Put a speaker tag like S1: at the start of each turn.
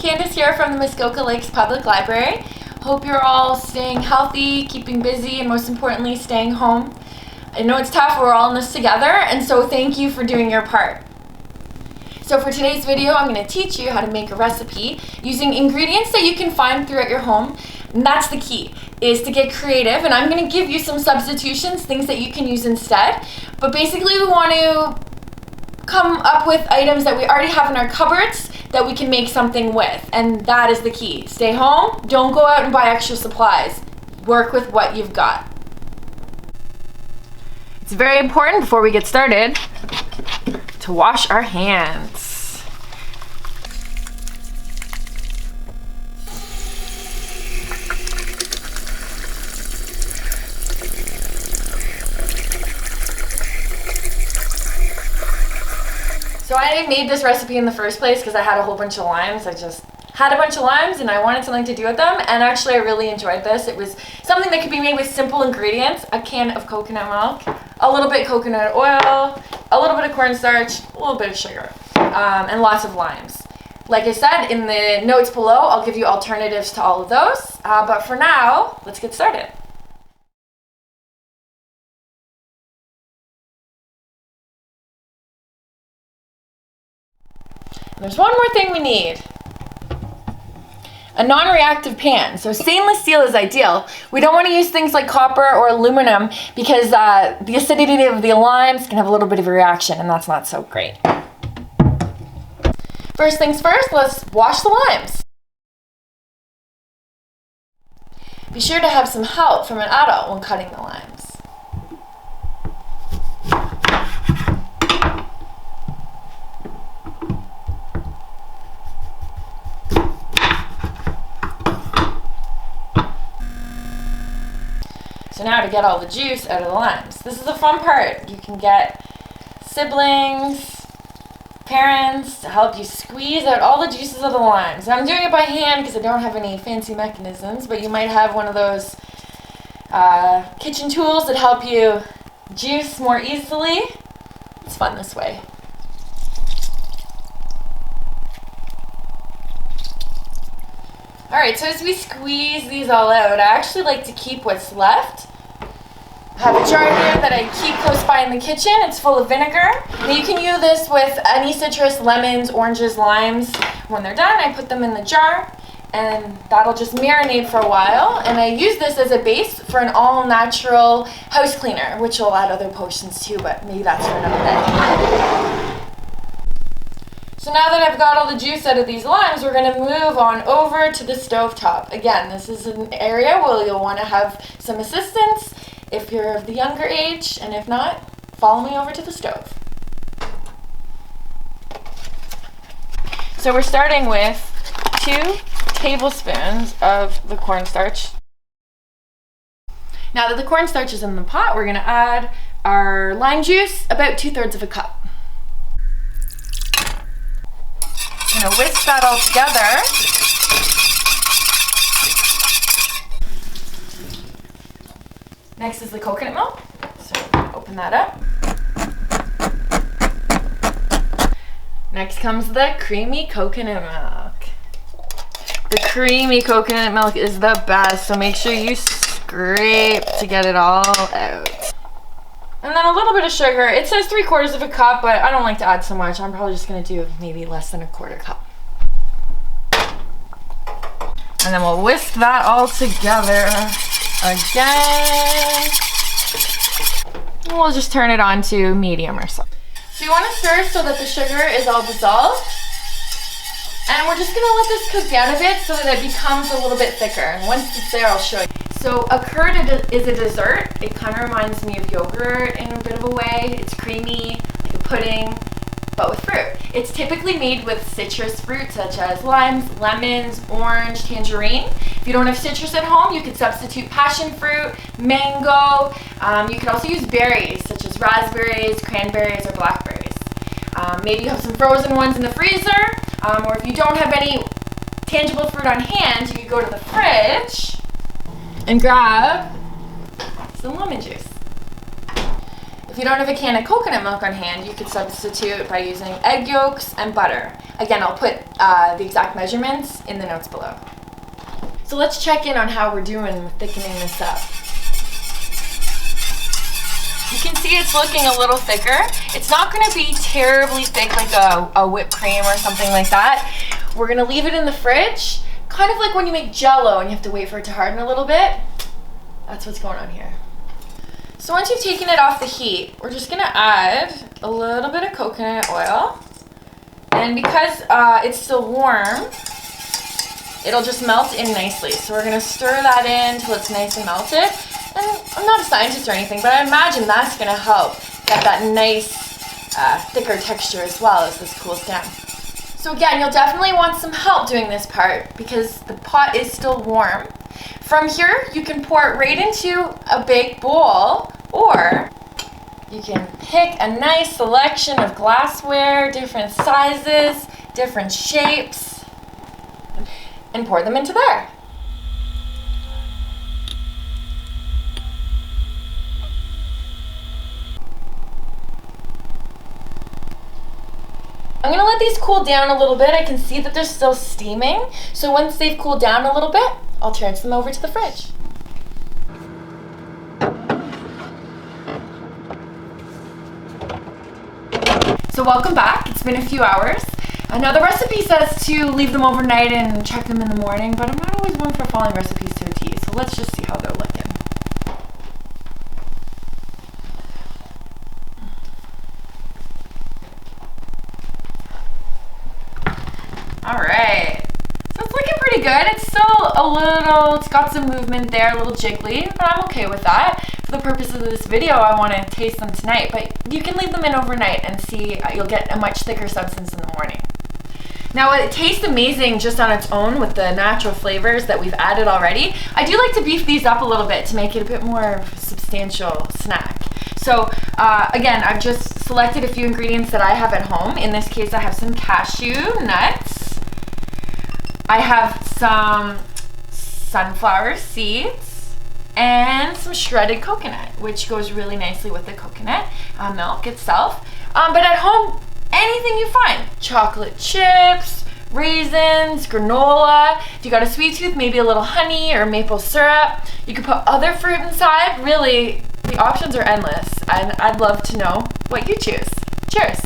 S1: Candice here from the Muskoka Lakes Public Library. Hope you're all staying healthy, keeping busy, and most importantly, staying home. I know it's tough, we're all in this together, and so thank you for doing your part. So for today's video, I'm going to teach you how to make a recipe using ingredients that you can find throughout your home. And that's the key, is to get creative, and I'm going to give you some substitutions, things that you can use instead. But basically we want to come up with items that we already have in our cupboards that we can make something with, and that is the key. Stay home, don't go out and buy extra supplies. Work with what you've got. It's very important before we get started to wash our hands. So I made this recipe in the first place because I had a whole bunch of limes. I just had a bunch of limes and I wanted something to do with them, and actually I really enjoyed this. It was something that could be made with simple ingredients: a can of coconut milk, a little bit coconut oil, a little bit of cornstarch, a little bit of sugar, and lots of limes. Like I said in the notes below, I'll give you alternatives to all of those, but for now, let's get started. There's one more thing we need. A non-reactive pan. So stainless steel is ideal. We don't want to use things like copper or aluminum because the acidity of the limes can have a little bit of a reaction, and that's not so great. First things first, let's wash the limes. Be sure to have some help from an adult when cutting the limes. So now to get all the juice out of the limes. This is the fun part. You can get siblings, parents to help you squeeze out all the juices of the limes. I'm doing it by hand because I don't have any fancy mechanisms, but you might have one of those kitchen tools that help you juice more easily. It's fun this way. Alright, so as we squeeze these all out, I actually like to keep what's left. I have a jar here that I keep close by in the kitchen. It's full of vinegar. Now you can use this with any citrus, lemons, oranges, limes. When they're done, I put them in the jar, and that'll just marinate for a while. And I use this as a base for an all-natural house cleaner, which will add other potions too, but maybe that's for another day. So now that I've got all the juice out of these limes, we're going to move on over to the stove top. Again, this is an area where you'll want to have some assistance if you're of the younger age, and if not, follow me over to the stove. So we're starting with 2 tablespoons of the cornstarch. Now that the cornstarch is in the pot, we're going to add our lime juice, about 2/3 of a cup. I'm going to whisk that all together. Next is the coconut milk. So open that up. Next comes the creamy coconut milk. The creamy coconut milk is the best, so make sure you scrape to get it all out. And then a little bit of sugar. It says 3/4 of a cup, but I don't like to add so much. I'm probably just going to do maybe less than 1/4 cup. And then we'll whisk that all together again. And we'll just turn it on to medium or so. So you want to stir so that the sugar is all dissolved. And we're just going to let this cook down a bit so that it becomes a little bit thicker. And once it's there, I'll show you. So a curd is a dessert. It kind of reminds me of yogurt in a bit of a way. It's creamy, like a pudding, but with fruit. It's typically made with citrus fruit such as limes, lemons, orange, tangerine. If you don't have citrus at home, you could substitute passion fruit, mango. You could also use berries such as raspberries, cranberries, or blackberries. Maybe you have some frozen ones in the freezer, or if you don't have any tangible fruit on hand, you could go to the fridge and grab some lemon juice. If you don't have a can of coconut milk on hand, you could substitute by using egg yolks and butter. Again, I'll put the exact measurements in the notes below. So let's check in on how we're doing with thickening this up. You can see it's looking a little thicker. It's not gonna be terribly thick like a whipped cream or something like that. We're gonna leave it in the fridge, kind of like when you make Jell-O and you have to wait for it to harden a little bit. That's what's going on here. So once you've taken it off the heat, we're just gonna add a little bit of coconut oil. And because it's still warm, it'll just melt in nicely. So we're gonna stir that in until it's nice and melted. And I'm not a scientist or anything, but I imagine that's gonna help get that nice, thicker texture as well as this cools down. So again, you'll definitely want some help doing this part because the pot is still warm. From here, you can pour it right into a big bowl, or you can pick a nice selection of glassware, different sizes, different shapes, and pour them into there. I'm gonna let these cool down a little bit. I can see that they're still steaming. So once they've cooled down a little bit, I'll transfer them over to the fridge. So welcome back. It's been a few hours. Now the recipe says to leave them overnight and check them in the morning, but I'm not always one for following recipes to a T, so let's just see how they're looking. All right, so it's looking pretty good. It's still a little, it's got some movement there, a little jiggly, but I'm okay with that. For the purposes of this video, I want to taste them tonight, but you can leave them in overnight and see you'll get a much thicker substance in the morning. Now it tastes amazing just on its own with the natural flavors that we've added already. I do like to beef these up a little bit to make it a bit more substantial snack. So again, I've just selected a few ingredients that I have at home. In this case, I have some cashew nuts. I have some sunflower seeds and some shredded coconut, which goes really nicely with the coconut milk itself. But at home, anything you find, chocolate chips, raisins, granola. If you got a sweet tooth, maybe a little honey or maple syrup. You could put other fruit inside. Really, the options are endless, and I'd love to know what you choose. Cheers.